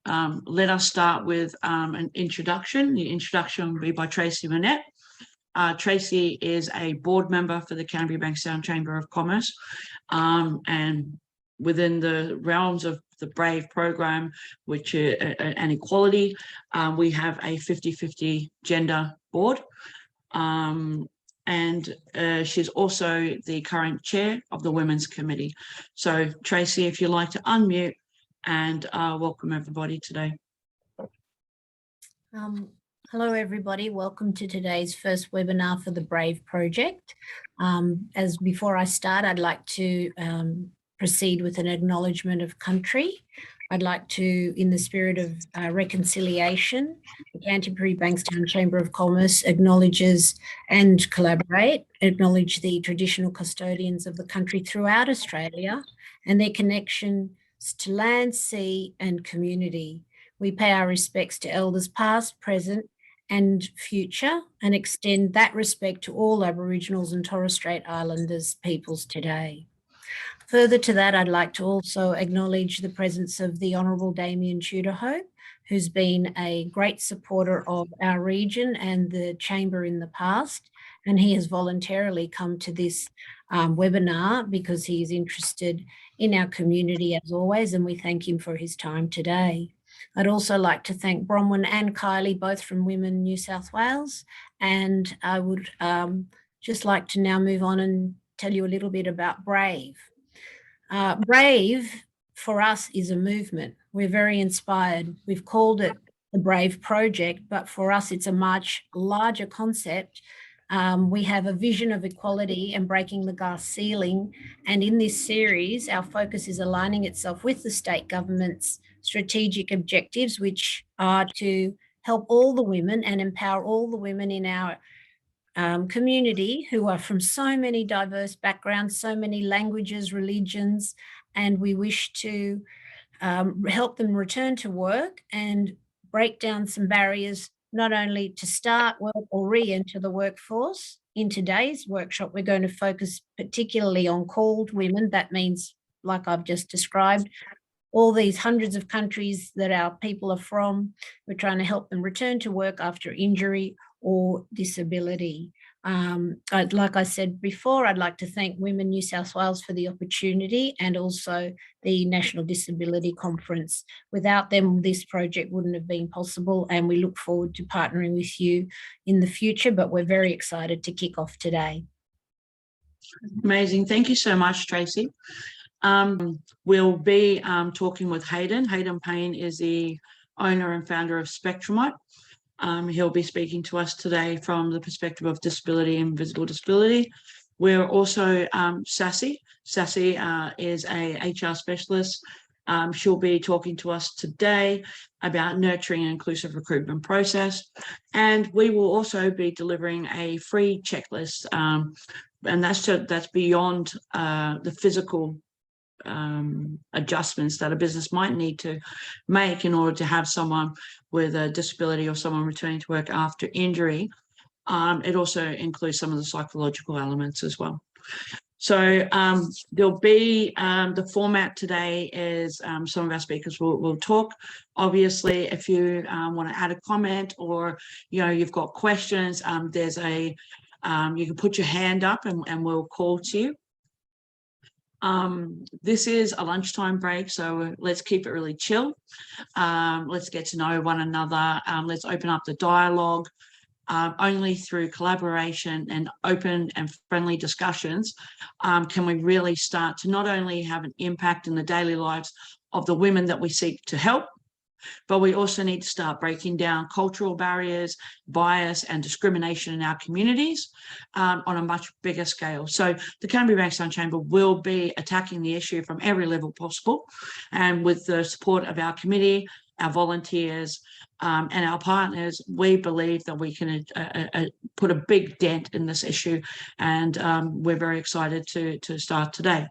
let us start with an introduction. The introduction will be by Tracy Manette. Tracy is a board member for the Canterbury Bankstown Chamber of Commerce, and within the realms of the BRAVE program, which is an equality, we have a 50-50 gender board. And she's also the current chair of the Women's Committee. So Tracy, if you'd like to unmute and welcome everybody today. Hello everybody, welcome to today's first webinar for the BRAVE project. As before I start, I'd like to proceed with an acknowledgement of country. I'd like to, in the spirit of reconciliation, the Canterbury Bankstown Chamber of Commerce acknowledge the traditional custodians of the country throughout Australia and their connections to land, sea and community. We pay our respects to elders past, present and future, and extend that respect to all Aboriginals and Torres Strait Islanders peoples today. Further to that, I'd like to also acknowledge the presence of the Honourable Damien Tudor-Hope, who's been a great supporter of our region and the Chamber in the past, and he has voluntarily come to this webinar because he is interested in our community as always, and we thank him for his time today. I'd also like to thank Bronwyn and Kylie, both from Women New South Wales, and I would just like to now move on and tell you a little bit about BRAVE. BRAVE for us is a movement. We're very inspired. We've called it the BRAVE project, but for us it's a much larger concept. We have a vision of equality and breaking the glass ceiling, and in this series our focus is aligning itself with the state government's strategic objectives, which are to help all the women and empower all the women in our community who are from so many diverse backgrounds, so many languages, religions, and we wish to help them return to work and break down some barriers, not only to start work or re-enter the workforce. In today's workshop, we're going to focus particularly on called women. That means, like I've just described, all these hundreds of countries that our people are from. We're trying to help them return to work after injury or disability. Like I said before, I'd like to thank Women New South Wales for the opportunity and also the National Disability Conference. Without them, this project wouldn't have been possible, and we look forward to partnering with you in the future, but we're very excited to kick off today. Amazing. Thank you so much, Tracy. We'll be talking with Hayden. Hayden Payne is the owner and founder of Spectrumite. He'll be speaking to us today from the perspective of disability and visible disability. We're also Sassy. Sassy is a HR specialist. She'll be talking to us today about nurturing an inclusive recruitment process. And we will also be delivering a free checklist, and that's beyond the physical adjustments that a business might need to make in order to have someone with a disability or someone returning to work after injury. It also includes some of the psychological elements as well. So there'll be the format today is some of our speakers will talk. Obviously, if you want to add a comment or you've got questions, there's a you can put your hand up and we'll call to you. This is a lunchtime break, so let's keep it really chill. Let's get to know one another. Let's open up the dialogue. Only through collaboration and open and friendly discussions can we really start to not only have an impact in the daily lives of the women that we seek to help, but we also need to start breaking down cultural barriers, bias and discrimination in our communities on a much bigger scale. So the Canterbury Bankstown Chamber will be attacking the issue from every level possible, and with the support of our committee, our volunteers and our partners, we believe that we can put a big dent in this issue, and we're very excited to start today.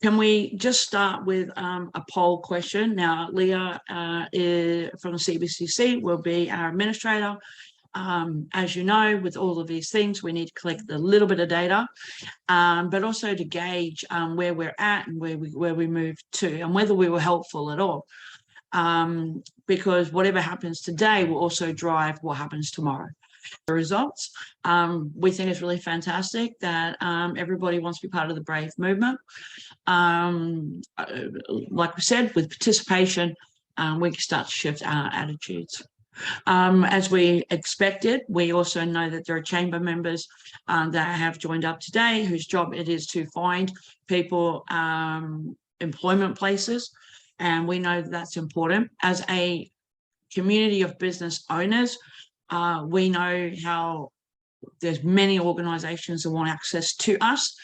Can we just start with a poll question? Now, Leah from the CBCC will be our administrator. As you know, with all of these things, we need to collect a little bit of data, but also to gauge where we're at and where we move to, and whether we were helpful at all. Because whatever happens today will also drive what happens tomorrow. The results, we think it's really fantastic that everybody wants to be part of the Brave movement. Like we said, with participation, we can start to shift our attitudes. As we expected, we also know that there are chamber members that have joined up today whose job it is to find people employment places. And we know that that's important. As a community of business owners, we know how there's many organizations that want access to us,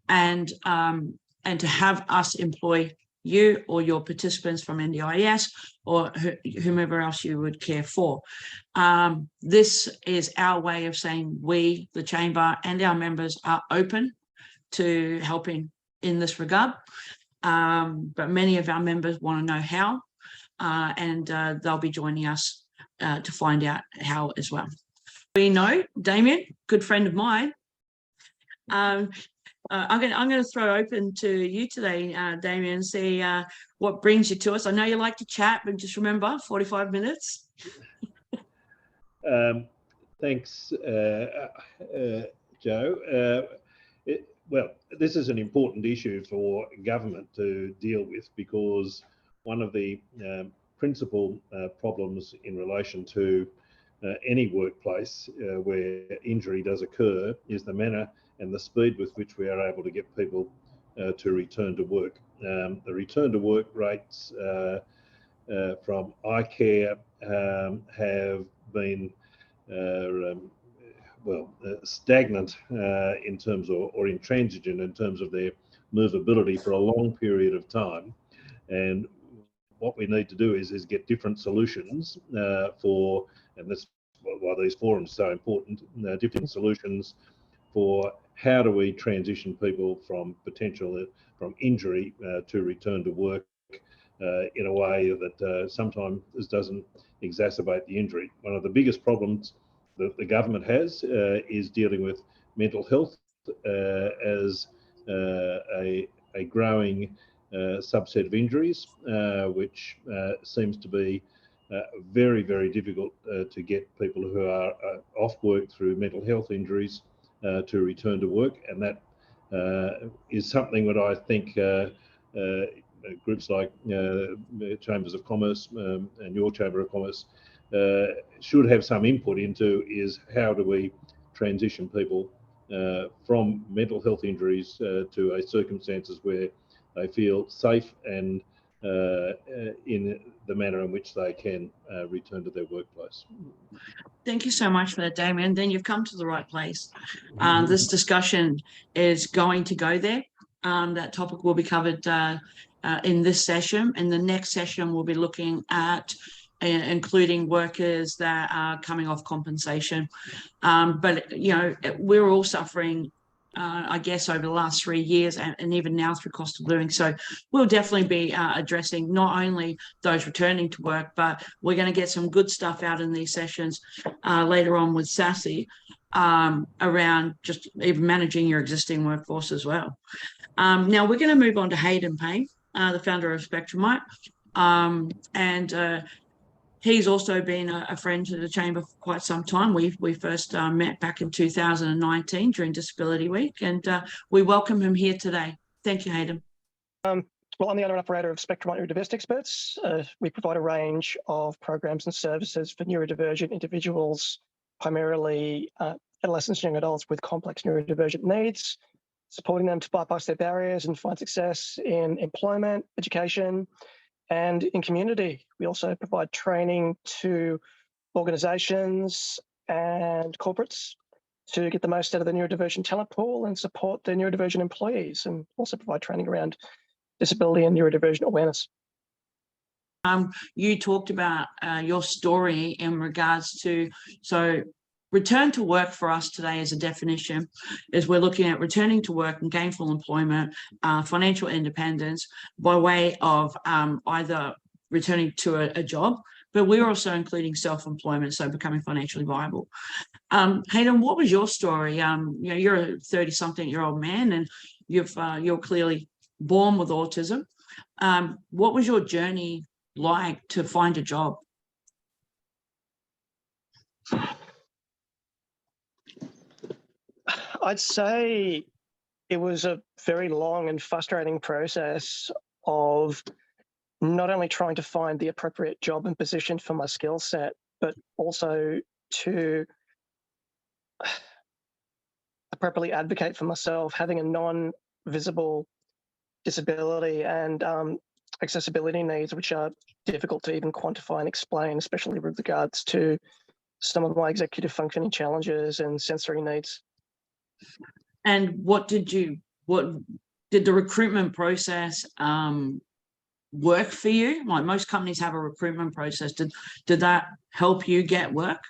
and to have us employ you or your participants from NDIS or whomever else you would care for. This is our way of saying we, the chamber, and our members are open to helping in this regard. But many of our members want to know how, and they'll be joining us to find out how as well. We know Damien, good friend of mine. I'm going to throw open to you today, Damien, and see what brings you to us. I know you like to chat, but just remember, 45 minutes. Thanks, Jo. Well, this is an important issue for government to deal with, because one of the principal problems in relation to any workplace where injury does occur is the manner and the speed with which we are able to get people to return to work. The return to work rates from iCare have been stagnant in terms of, or intransigent in terms of their movability for a long period of time. And what we need to do is get different solutions for, and that's why these forums are so important, different solutions for how do we transition people from injury to return to work in a way that sometimes doesn't exacerbate the injury. One of the biggest problems that the government has is dealing with mental health as a growing subset of injuries, which seems to be very, very difficult to get people who are off work through mental health injuries to return to work. And that is something that I think groups like Chambers of Commerce and your Chamber of Commerce should have some input into, is how do we transition people from mental health injuries to a circumstances where they feel safe and in the manner in which they can return to their workplace. Thank you so much for that, Damien. Then you've come to the right place. This discussion is going to go there. That topic will be covered in this session. In the next session, we'll be looking at including workers that are coming off compensation. But, you know, we're all suffering, I guess, over the last 3 years and even now through cost of living. So we'll definitely be addressing not only those returning to work, but we're going to get some good stuff out in these sessions later on with Sassy around just even managing your existing workforce as well. Now we're going to move on to Hayden Payne, the founder of Spectrumite. He's also been a friend to the Chamber for quite some time. We first met back in 2019 during Disability Week, and we welcome him here today. Thank you, Hayden. Well, I'm the owner and operator of Spectrumite Neurodiversity Experts. We provide a range of programs and services for neurodivergent individuals, primarily adolescents and young adults with complex neurodivergent needs, supporting them to bypass their barriers and find success in employment, education, and in community. We also provide training to organisations and corporates to get the most out of the neurodivergent talent pool and support the neurodivergent employees, and also provide training around disability and neurodivergent awareness. You talked about your story in regards to, so return to work for us today as a definition is we're looking at returning to work and gainful employment, financial independence by way of either returning to a job but we're also including self-employment, so becoming financially viable. Hayden, what was your story? You're a 30-something-year-old man, and you're clearly born with autism. What was your journey like to find a job? I'd say it was a very long and frustrating process of not only trying to find the appropriate job and position for my skill set, but also to appropriately advocate for myself, having a non-visible disability and accessibility needs, which are difficult to even quantify and explain, especially with regards to some of my executive functioning challenges and sensory needs. And what did the recruitment process work for you? Like most companies have a recruitment process. Did that help you get work?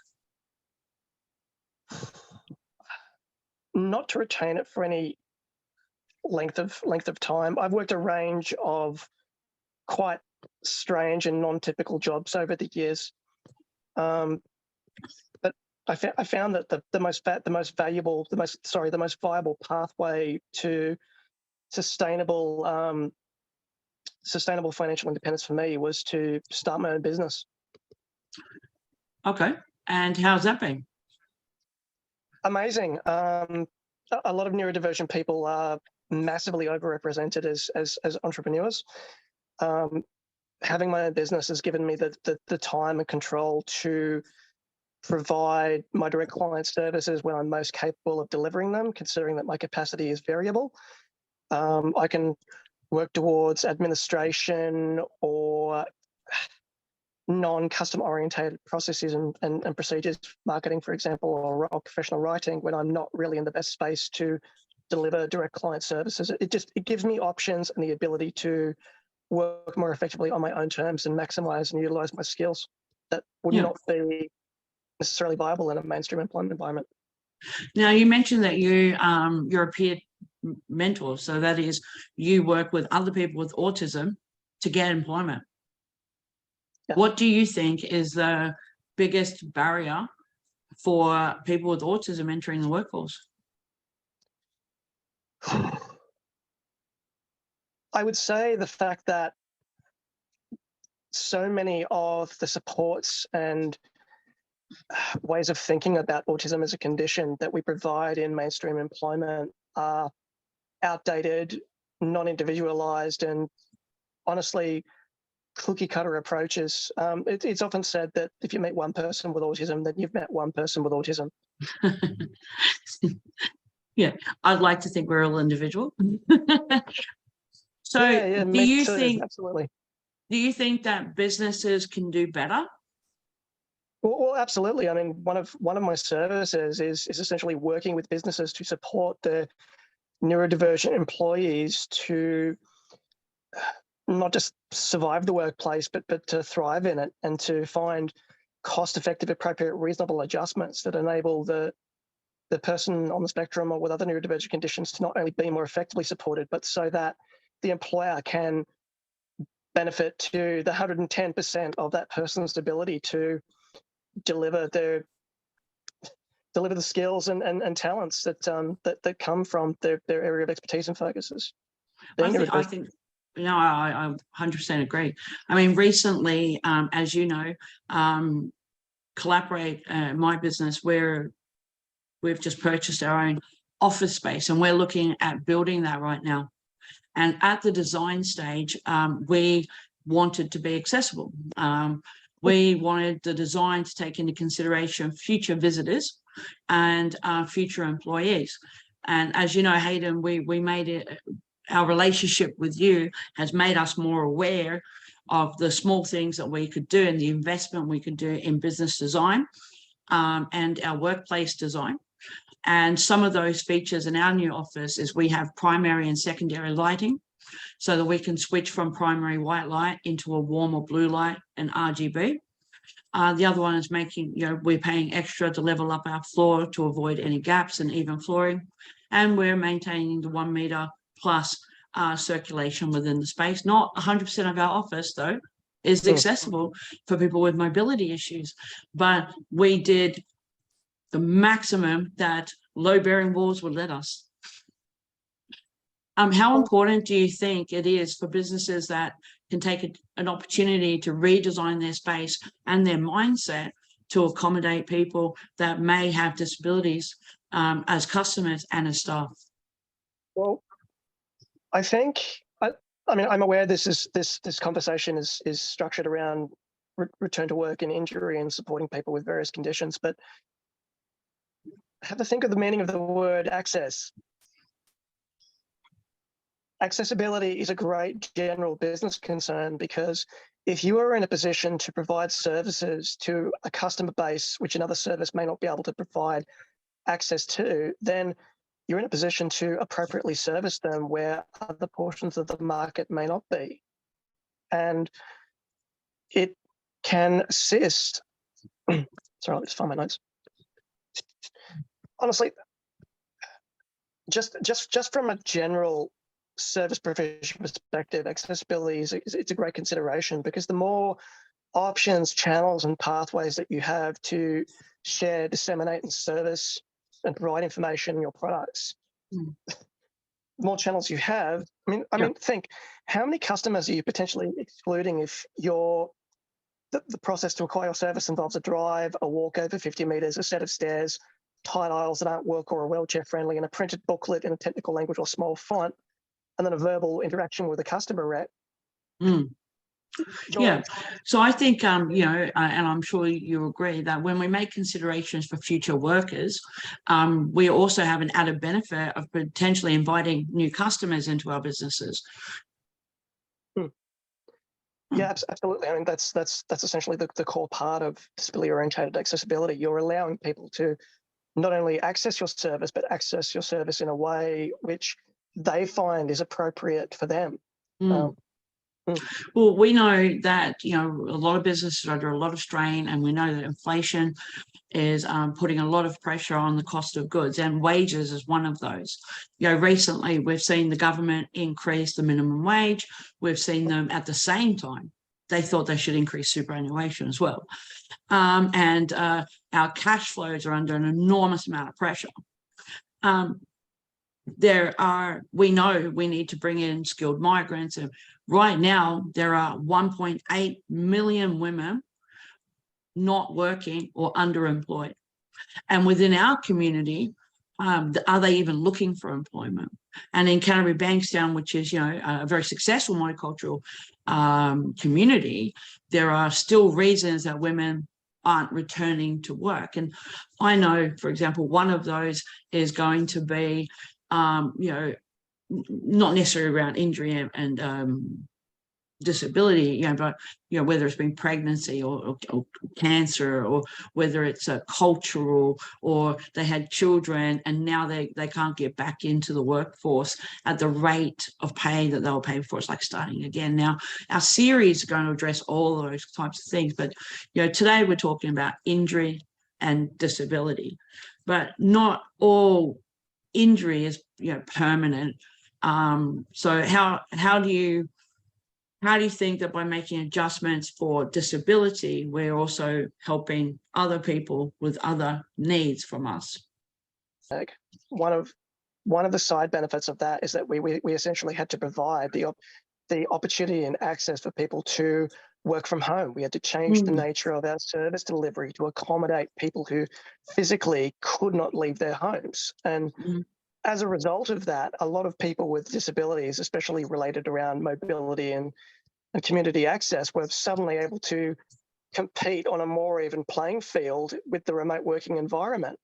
Not to retain it for any length of time. I've worked a range of quite strange and non-typical jobs over the years, but I found that the most viable pathway to sustainable financial independence for me was to start my own business. Okay, and how's that been? Amazing. A lot of neurodivergent people are massively overrepresented as entrepreneurs. Having my own business has given me the time and control to provide my direct client services when I'm most capable of delivering them, considering that my capacity is variable. I can work towards administration or non-custom orientated processes and procedures, marketing, for example, or professional writing, when I'm not really in the best space to deliver direct client services. It gives me options and the ability to work more effectively on my own terms and maximize and utilize my skills that would not be necessarily viable in a mainstream employment environment. Now, you mentioned that you're a peer mentor, so that is, you work with other people with autism to get employment. Yeah. What do you think is the biggest barrier for people with autism entering the workforce? I would say the fact that so many of the supports and ways of thinking about autism as a condition that we provide in mainstream employment are outdated, non-individualized, and honestly cookie-cutter approaches. It's often said that if you meet one person with autism, then you've met one person with autism. Yeah, I'd like to think we're all individual. So do you think, absolutely. Do you think that businesses can do better? Well, absolutely. I mean, one of my services is essentially working with businesses to support the neurodivergent employees to not just survive the workplace, but to thrive in it and to find cost-effective, appropriate, reasonable adjustments that enable the person on the spectrum or with other neurodivergent conditions to not only be more effectively supported, but so that the employer can benefit to the 110% of that person's ability to deliver the skills and talents that come from their area of expertise and focuses. I think I 100% agree. I mean, recently, as you know, Collaborate, my business, we've just purchased our own office space, and we're looking at building that right now. And at the design stage, we wanted to be accessible. We wanted the design to take into consideration future visitors and future employees. And as you know, Hayden, we made it, our relationship with you has made us more aware of the small things that we could do and the investment we could do in business design and our workplace design. And some of those features in our new office is we have primary and secondary lighting so that we can switch from primary white light into a warmer blue light and RGB. The other one is making, we're paying extra to level up our floor to avoid any gaps and even flooring. And we're maintaining the 1 meter plus circulation within the space. Not 100% of our office though. is accessible for people with mobility issues. But we did the maximum that load-bearing walls would let us. How important do you think it is for businesses that can take an opportunity to redesign their space and their mindset to accommodate people that may have disabilities as customers and as staff? Well, I think, I mean, I'm aware this conversation is structured around return to work and injury and supporting people with various conditions, but have to think of the meaning of the word access. Accessibility is a great general business concern, because if you are in a position to provide services to a customer base which another service may not be able to provide access to, then you're in a position to appropriately service them where other portions of the market may not be. And it can assist. Sorry, I'll just find my notes. Honestly, just from a general service provision perspective, accessibility it's a great consideration, because the more options, channels, and pathways that you have to share, disseminate, and service and provide information in your products, the more channels you have. I mean, think how many customers are you potentially excluding if the process to acquire your service involves a drive, a walk over 50 meters, a set of stairs, tight aisles that aren't work or are wheelchair friendly, and a printed booklet in a technical language or small font, and then a verbal interaction with a customer rep. Yeah, so I think, you know, and I'm sure you agree that when we make considerations for future workers, we also have an added benefit of potentially inviting new customers into our businesses. Yeah, absolutely. I mean, that's essentially the core part of disability-oriented accessibility. You're allowing people to not only access your service, but access your service in a way which they find is appropriate for them. Well, we know that, you know, a lot of businesses are under a lot of strain, and we know that inflation is putting a lot of pressure on the cost of goods, and wages is one of those. You know, recently we've seen the government increase the minimum wage. We've seen them at the same time, they thought they should increase superannuation as well. And our cash flows are under an enormous amount of pressure. We know we need to bring in skilled migrants, and right now there are 1.8 million women not working or underemployed. And within our community, are they even looking for employment? And in Canterbury Bankstown, which is, you know, a very successful multicultural community, there are still reasons that women aren't returning to work. And I know, for example, one of those is going to be, you know, not necessarily around injury and disability, you know, but, you know, whether it's been pregnancy or cancer, or whether it's a cultural, or they had children and now they can't get back into the workforce at the rate of pay that they were paid before. It's like starting again. Now, our series are going to address all those types of things, but, you know, today we're talking about injury and disability, but not all injury is, you know, permanent. So how do you think that by making adjustments for disability, we're also helping other people with other needs from us? One of the side benefits of that is that we essentially had to provide the opportunity and access for people to work from home. We had to change the nature of our service delivery to accommodate people who physically could not leave their homes. And as a result of that, a lot of people with disabilities, especially related around mobility and community access, were suddenly able to compete on a more even playing field with the remote working environment,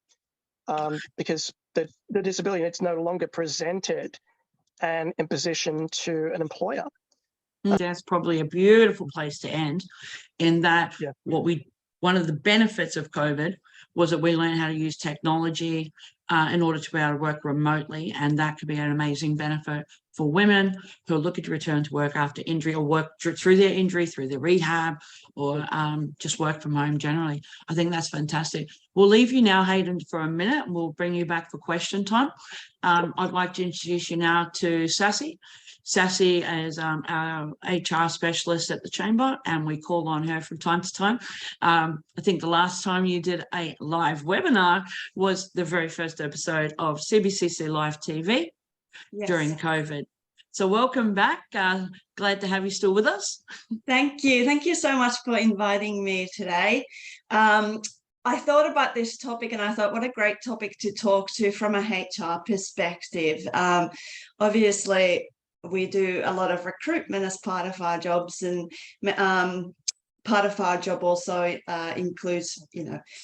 because the disability is no longer presented an imposition to an employer. That's probably a beautiful place to end, in that one of the benefits of COVID was that we learned how to use technology in order to be able to work remotely, and that could be an amazing benefit for women who are looking to return to work after injury, or work through their injury, through their rehab, or just work from home generally. I think that's fantastic. We'll leave you now, Hayden, for a minute, and we'll bring you back for question time. I'd like to introduce you now to Sassy. Sassy as our HR specialist at the Chamber, and we call on her from time to time. I think the last time you did a live webinar was the very first episode of CBCC Live TV during COVID. So welcome back. Glad to have you still with us. Thank you. Thank you so much for inviting me today. I thought about this topic and I thought, what a great topic to talk to from a HR perspective. Obviously, we do a lot of recruitment as part of our jobs, and part of our job also includes,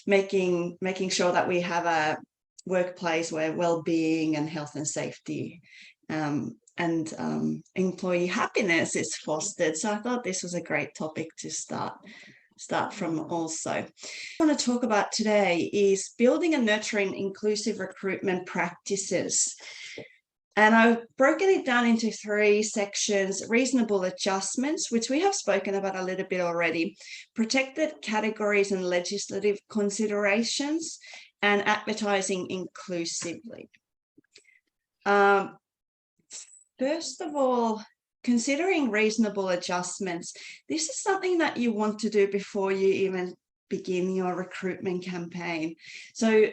making sure that we have a workplace where well-being and health and safety and employee happiness is fostered. So I thought this was a great topic to start from also. What I want to talk about today is building and nurturing inclusive recruitment practices. And I've broken it down into 3 sections: reasonable adjustments, which we have spoken about a little bit already, protected categories and legislative considerations, and advertising inclusively. First of all, considering reasonable adjustments, this is something that you want to do before you even begin your recruitment campaign. So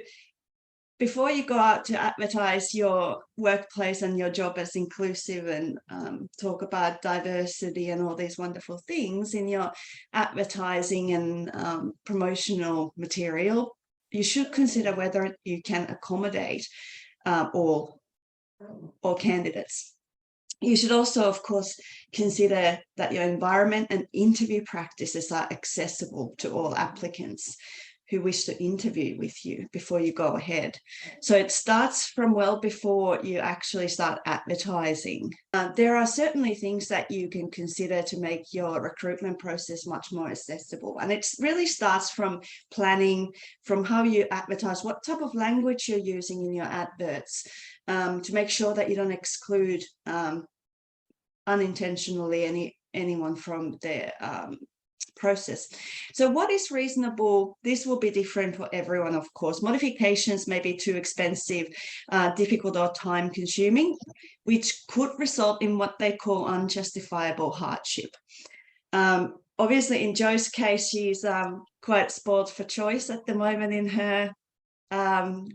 before you go out to advertise your workplace and your job as inclusive and talk about diversity and all these wonderful things in your advertising and promotional material, you should consider whether you can accommodate all candidates. You should also, of course, consider that your environment and interview practices are accessible to all applicants who wish to interview with you before you go ahead. So it starts from well before you actually start advertising. There are certainly things that you can consider to make your recruitment process much more accessible. And it really starts from planning, from how you advertise, what type of language you're using in your adverts, to make sure that you don't exclude unintentionally anyone from their process. So what is reasonable? This will be different for everyone, of course. Modifications may be too expensive, difficult, or time consuming, which could result in what they call unjustifiable hardship. Obviously, in Jo's case, she's quite spoiled for choice at the moment in her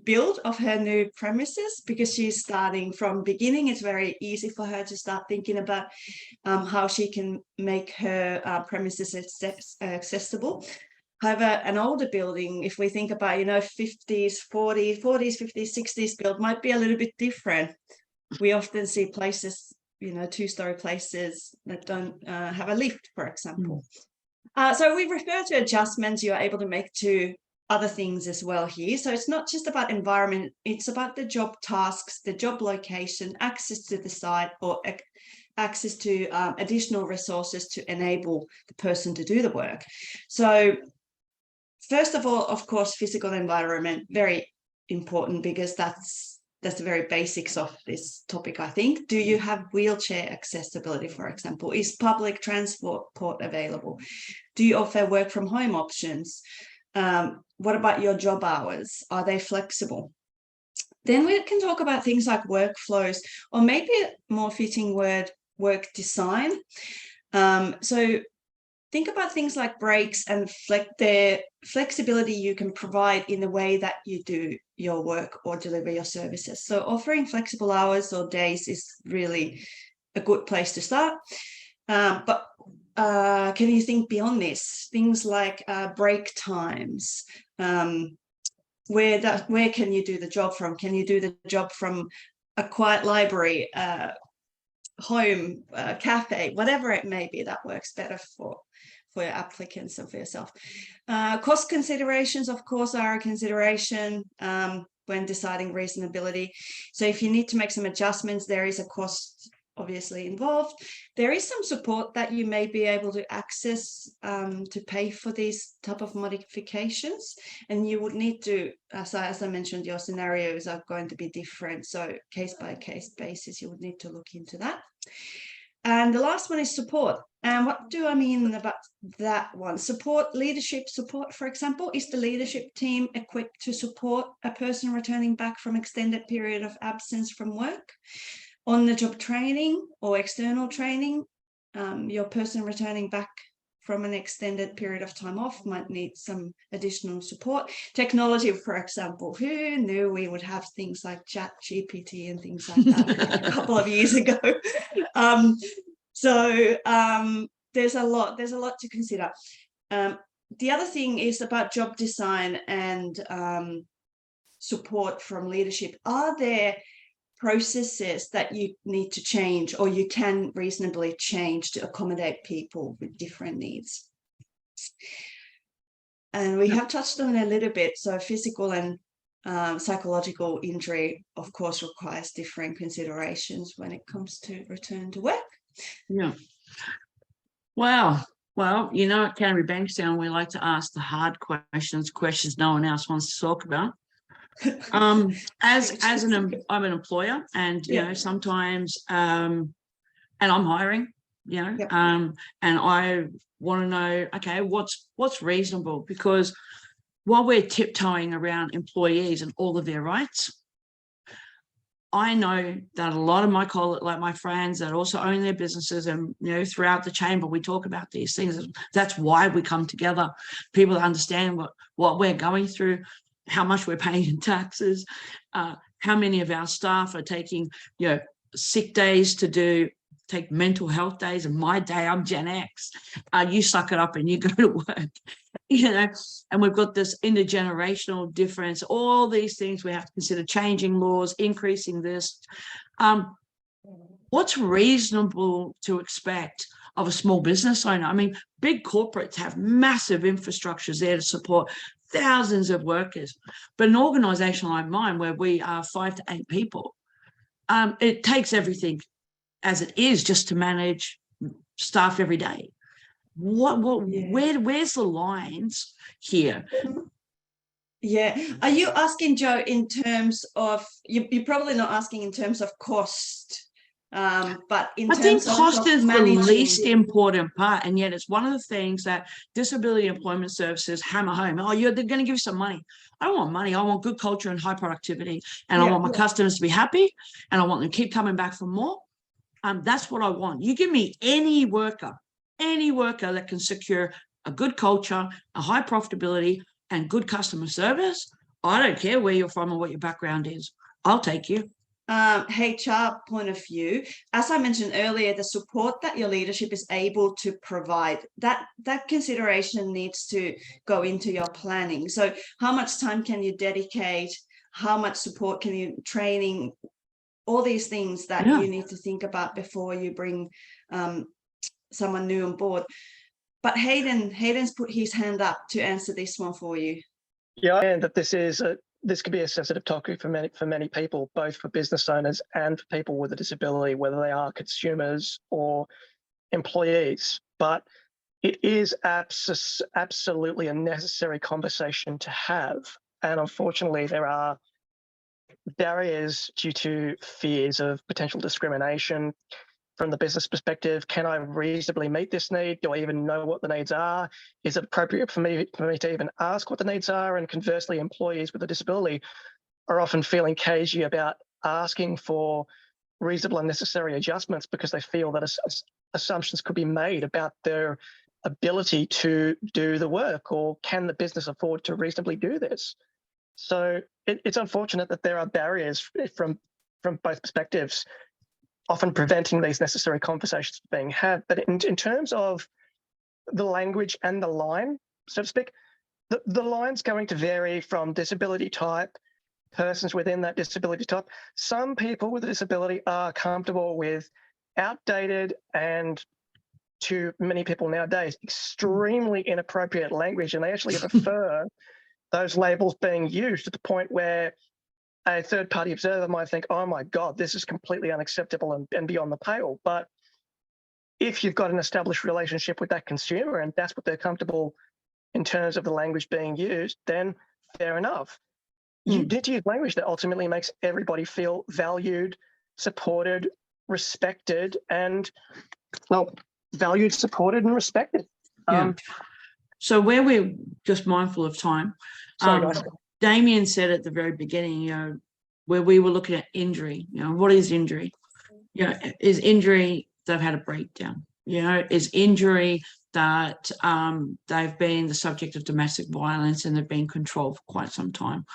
build of her new premises, because she's starting from beginning. It's very easy for her to start thinking about how she can make her premises accessible. However, an older building, if we think about 50s, 40s, 50s, 60s build, might be a little bit different. We often see places, 2-story places that don't have a lift, for example. So we refer to adjustments you are able to make to other things as well here. So it's not just about environment, it's about the job tasks, the job location, access to the site, or access to additional resources to enable the person to do the work. So first of all, of course, physical environment, very important, because that's the very basics of this topic, I think. Do you have wheelchair accessibility, for example? Is public transport available? Do you offer work from home options? What about your job hours? Are they flexible? Then we can talk about things like workflows, or maybe a more fitting word, work design. So think about things like breaks and the flexibility you can provide in the way that you do your work or deliver your services. So offering flexible hours or days is really a good place to start. But can you think beyond this? Things like break times. Where can you do the job from? Can you do the job from a quiet library, home, cafe, whatever it may be that works better for your applicants and for yourself. Cost considerations, of course, are a consideration when deciding reasonability. So if you need to make some adjustments, there is a cost obviously involved. There is some support that you may be able to access to pay for these type of modifications, and you would need to, as I mentioned, your scenarios are going to be different, so case by case basis you would need to look into that. And the last one is support. And what do I mean about that one? Support, leadership support, for example. Is the leadership team equipped to support a person returning back from extended period of absence from work? on-the-job training or external training. Your person returning back from an extended period of time off might need some additional support. Technology, for example, who knew we would have things like ChatGPT and things like that a couple of years ago? There's a lot to consider. The other thing is about job design and support from leadership. Are there processes that you need to change or you can reasonably change to accommodate people with different needs? And we have touched on it a little bit. So physical and psychological injury, of course, requires different considerations when it comes to return to work. Yeah. Wow. Well, you know, at Canterbury Bankstown, we like to ask the hard questions no one else wants to talk about. I'm an employer, and you know, sometimes and I'm hiring, you know, and I want to know, okay, what's reasonable, because while we're tiptoeing around employees and all of their rights, I know that a lot of my colleagues, like my friends that also own their businesses, and you know, throughout the chamber we talk about these things. That's why we come together, people that understand what we're going through, how much we're paying in taxes, how many of our staff are taking, you know, sick days to take mental health days. And my day, I'm Gen X. You suck it up and you go to work, you know. And we've got this intergenerational difference. All these things we have to consider: changing laws, increasing this. What's reasonable to expect of a small business owner? I mean, big corporates have massive infrastructures there to support thousands of workers, but an organization like mine, where we are 5 to 8 people, it takes everything as it is just to manage staff every day. Where's the lines here? Yeah. Are you asking, Joe, in terms of, you're probably not asking in terms of cost, but in terms of, I think cost is the least important part, and yet it's one of the things that disability employment services hammer home. Oh, they're going to give you some money. I don't want money. I want good culture and high productivity, and I want my customers to be happy, and I want them to keep coming back for more. That's what I want. You give me any worker that can secure a good culture, a high profitability, and good customer service. I don't care where you're from or what your background is. I'll take you. HR point of view, as I mentioned earlier, the support that your leadership is able to provide, that consideration needs to go into your planning. So how much time can you dedicate? How much support can you, training, all these things that you need to think about before you bring someone new on board. But Hayden's put his hand up to answer this one for you. Yeah, and that this could be a sensitive topic for many people, both for business owners and for people with a disability, whether they are consumers or employees. But it is absolutely a necessary conversation to have. And unfortunately, there are barriers due to fears of potential discrimination. From the business perspective, can I reasonably meet this need? Do I even know what the needs are? Is it appropriate for me to even ask what the needs are? And conversely, employees with a disability are often feeling cagey about asking for reasonable and necessary adjustments because they feel that assumptions could be made about their ability to do the work, or can the business afford to reasonably do this? So it's unfortunate that there are barriers from both perspectives, often preventing these necessary conversations being had. But in terms of the language and the line, so to speak, the line's going to vary from disability type, persons within that disability type. Some people with a disability are comfortable with outdated and, to many people nowadays, extremely inappropriate language, and they actually prefer those labels being used, to the point where a third-party observer might think, oh my God, this is completely unacceptable and beyond the pale. But if you've got an established relationship with that consumer and that's what they're comfortable in terms of the language being used, then fair enough. You need to use language that ultimately makes everybody feel valued, supported, respected, and, well, valued, supported, and respected. So where we're just mindful of time, Damien said at the very beginning, you know, where we were looking at injury, you know, what is injury? you know, is injury they've had a breakdown, you know, is injury that they've been the subject of domestic violence and they've been controlled for quite some time.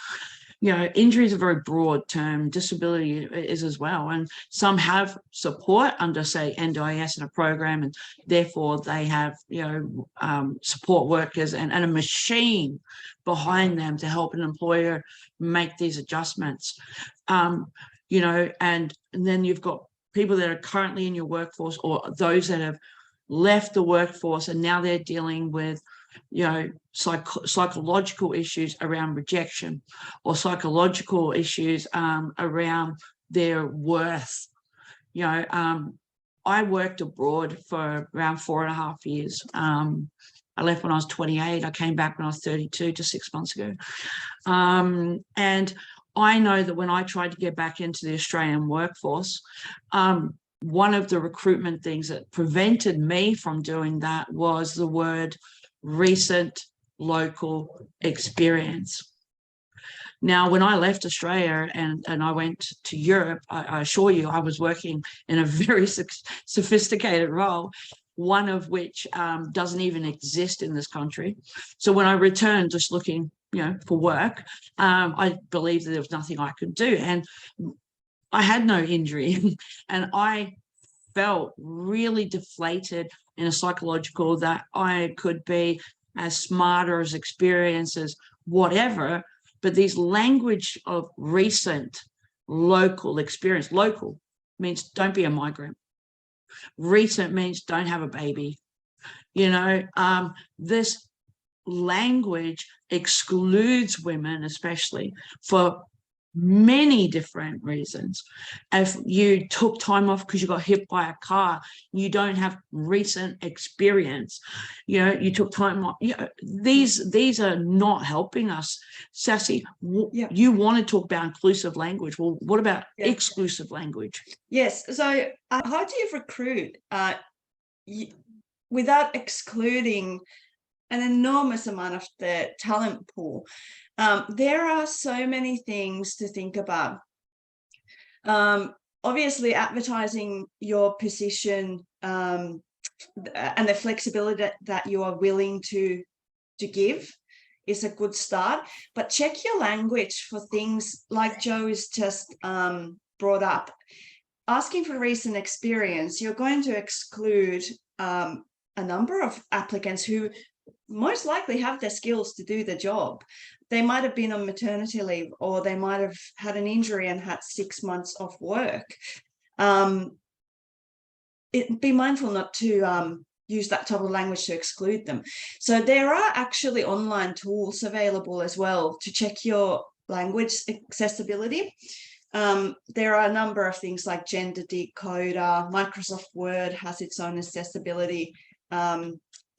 You know, injury is a very broad term, disability is as well. And some have support under, say, NDIS in a program, and therefore they have, you know, support workers and a machine behind them to help an employer make these adjustments. You know, and then you've got people that are currently in your workforce, or those that have left the workforce and now they're dealing with, you know, psychological issues around rejection, or psychological issues around their worth. You know, I worked abroad for around 4.5 years. I left when I was 28. I came back when I was 32, just 6 months ago. And I know that when I tried to get back into the Australian workforce, one of the recruitment things that prevented me from doing that was the word recent local experience. Now, when I left Australia and I went to Europe, I assure you, I was working in a very sophisticated role, one of which doesn't even exist in this country. So when I returned just looking, you know, for work, I believed that there was nothing I could do. And I had no injury and I felt really deflated in a psychological that I could be as smart or as experienced as whatever, but these language of recent local experience. Local means don't be a migrant. Recent means don't have a baby. You know, this language excludes women, especially for many different reasons. If you took time off because you got hit by a car, you don't have recent experience. You know, you took time off. You know, these are not helping us. Sassy, you want to talk about inclusive language. Well, what about exclusive language? Yes. So how do you recruit without excluding an enormous amount of the talent pool? There are so many things to think about. Obviously, advertising your position and the flexibility that you are willing to give is a good start. But check your language for things like Joe's just brought up. Asking for recent experience, you're going to exclude a number of applicants who most likely have the skills to do the job. They might have been on maternity leave, or they might have had an injury and had 6 months off work. Be mindful not to use that type of language to exclude them. So there are actually online tools available as well to check your language accessibility. There are a number of things like Gender Decoder. Microsoft Word has its own accessibility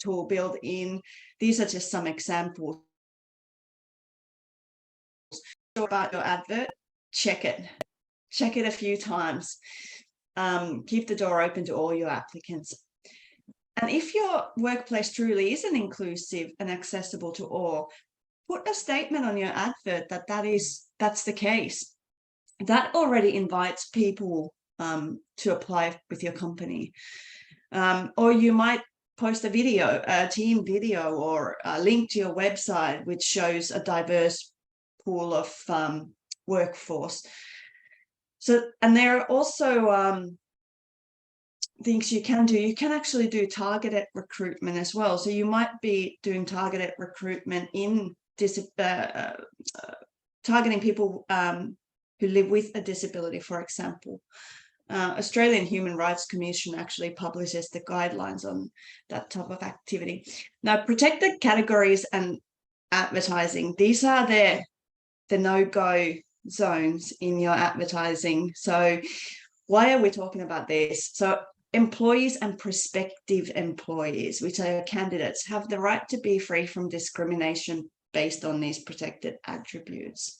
tool built in. These are just some examples. About your advert, check it a few times. Keep the door open to all your applicants. And if your workplace truly isn't inclusive and accessible to all, put a statement on your advert that that's the case. That already invites people to apply with your company. Or you might post a video, a team video, or a link to your website which shows a diverse pool of workforce. So, and there are also things you can do. You can actually do targeted recruitment as well. So you might be doing targeted recruitment in targeting people who live with a disability, for example. Australian Human Rights Commission actually publishes the guidelines on that type of activity. Now, protected categories and advertising, these are the no-go zones in your advertising. So why are we talking about this? So employees and prospective employees, which are your candidates, have the right to be free from discrimination based on these protected attributes.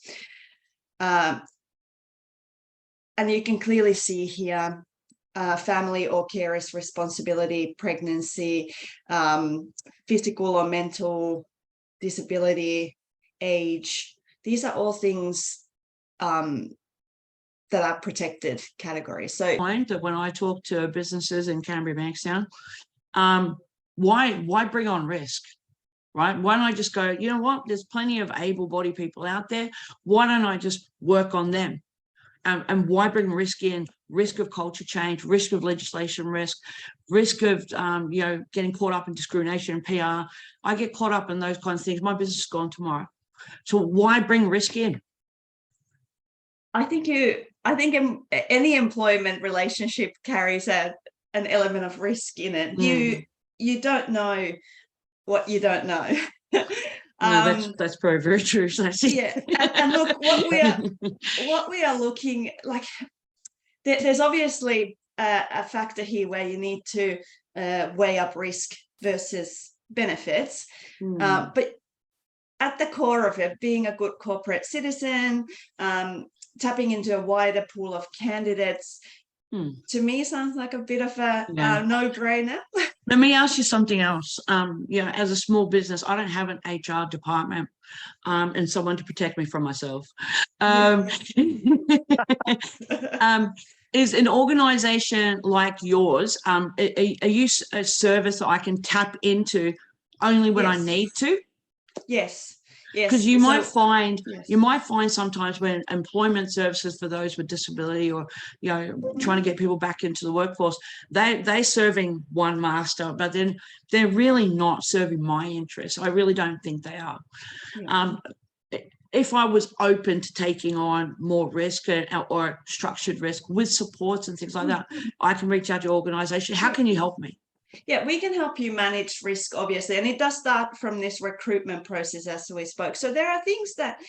And you can clearly see here, family or carer's responsibility, pregnancy, physical or mental disability, age. These are all things that are protected categories. So Point that when I talk to businesses in Canterbury Bankstown, why bring on risk? Right? Why don't I just go, you know what? There's plenty of able-bodied people out there. Why don't I just work on them? And why bring risk in? Risk of culture change, risk of legislation risk of getting caught up in discrimination and PR. I get caught up in those kinds of things. My business is gone tomorrow. So why bring risk in? I think any employment relationship carries an element of risk in it. You don't know what you don't know. That's very, very true. Yeah, and look, what we are looking like. There's obviously a factor here where you need to weigh up risk versus benefits, but at the core of it, being a good corporate citizen, tapping into a wider pool of candidates, to me sounds like a bit of a no-brainer. Let me ask you something else. As a small business, I don't have an HR department and someone to protect me from myself. Is an organization like yours, are you a service that I can tap into only when I need to? Yes. Because you might find sometimes when employment services for those with disability or trying to get people back into the workforce, they're serving one master, but then they're really not serving my interests. I really don't think they are. If I was open to taking on more risk or structured risk with supports and things like that, I can reach out to your organization. How can you help me? Yeah, we can help you manage risk, obviously, and it does start from this recruitment process, as we spoke. So there are things that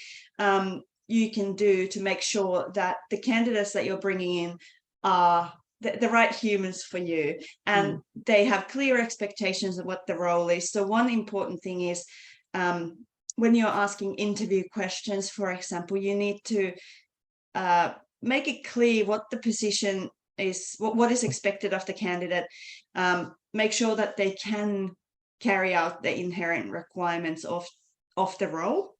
you can do to make sure that the candidates that you're bringing in are the right humans for you, and they have clear expectations of what the role is. So one important thing is when you're asking interview questions, for example, you need to make it clear what the position is, what is expected of the candidate. Make sure that they can carry out the inherent requirements of the role.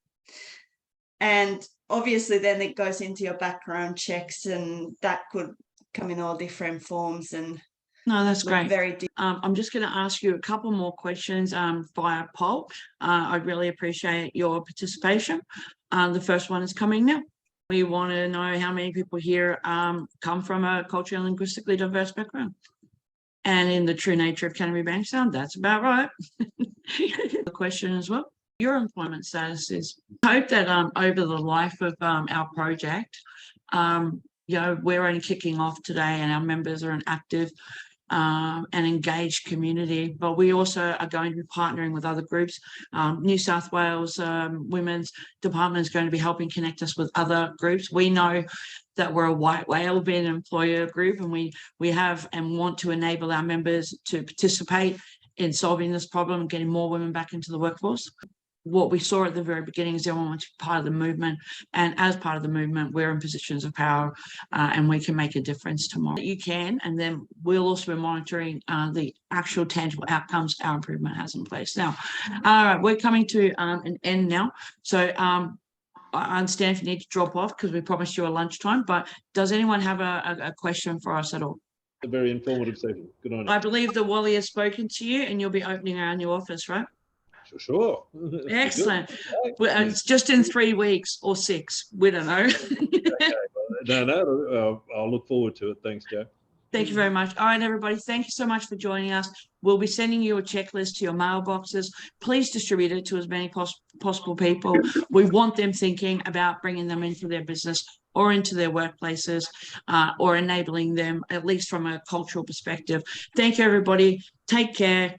And obviously then it goes into your background checks, and that could come in all different forms. And no, that's great. Very deep. I'm just going to ask you a couple more questions via poll. I'd really appreciate your participation. The first one is coming now. We want to know how many people here come from a culturally and linguistically diverse background. And in the true nature of Canterbury Bankstown, that's about right. The question as well, your employment status is. I hope that over the life of our project, we're only kicking off today and our members are an active and engaged community, but we also are going to be partnering with other groups. New South Wales Women's Department is going to be helping connect us with other groups. We know that we're a white whale being an employer group, and we have and want to enable our members to participate in solving this problem and getting more women back into the workforce. What we saw at the very beginning is everyone wants to be part of the movement, and as part of the movement, we're in positions of power and we can make a difference tomorrow. You can, and then we'll also be monitoring the actual tangible outcomes our improvement has in place. Now, all right, we're coming to an end now. So I understand if you need to drop off because we promised you a lunchtime, but does anyone have a question for us at all? A very informative session. Good on you. I believe that Wally has spoken to you and you'll be opening our new office, right? Sure. Excellent. Well, it's just in 3 weeks or 6. We don't know. Okay. No, I'll look forward to it. Thanks, Joe. Thank you very much. All right, everybody. Thank you so much for joining us. We'll be sending you a checklist to your mailboxes. Please distribute it to as many possible people. We want them thinking about bringing them into their business or into their workplaces or enabling them, at least from a cultural perspective. Thank you, everybody. Take care.